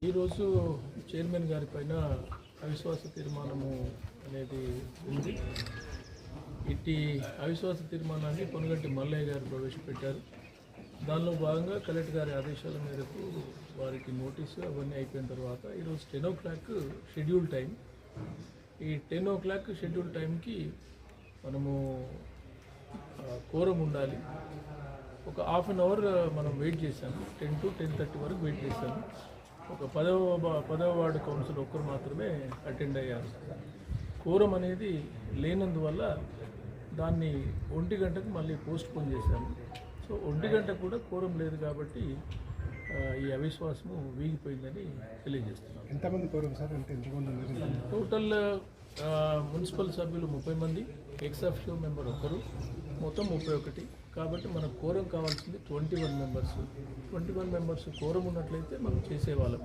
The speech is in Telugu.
ఈరోజు చైర్మన్ గారి పైన అవిశ్వాస తీర్మానము అనేది ఉంది. ఇట్టి అవిశ్వాస తీర్మానాన్ని పొనుగంటి మల్లయ్య గారు ప్రవేశపెట్టారు. దానిలో భాగంగా కలెక్టర్ గారి ఆదేశాల మేరకు వారికి నోటీసు అవన్నీ అయిపోయిన తర్వాత ఈరోజు 10 o'clock షెడ్యూల్ టైం. ఈ 10 o'clock షెడ్యూల్ టైంకి మనము కోరం ఉండాలి. ఒక హాఫ్ అన్ అవర్ మనం వెయిట్ చేశాము. 10 to 10:30 వరకు వెయిట్ చేశాము. ఒక 10వ వార్డు కౌన్సిల్ ఒక్కరు మాత్రమే అటెండ్ అయ్యారు. కోరం అనేది లేనందువల్ల దాన్ని 1 గంటకు మళ్ళీ పోస్ట్ పోన్ చేశాము. సో 1 గంటకు కూడా కోరం లేదు కాబట్టి ఈ అవిశ్వాసము వీగిపోయిందని తెలియజేస్తున్నాం. ఎంతమంది కోరం సార్? అంటే ఎంతమంది? టోటల్ మున్సిపల్ సభ్యులు 30 మంది, ఎక్స్ అఫిషియో మెంబర్ ఒకరు, మొత్తం 31. కాబట్టి మనకు కోరం కావాల్సింది 21 మెంబర్స్. 21 మెంబర్స్ కోరం ఉన్నట్లయితే మనం చేసేవాళ్ళం.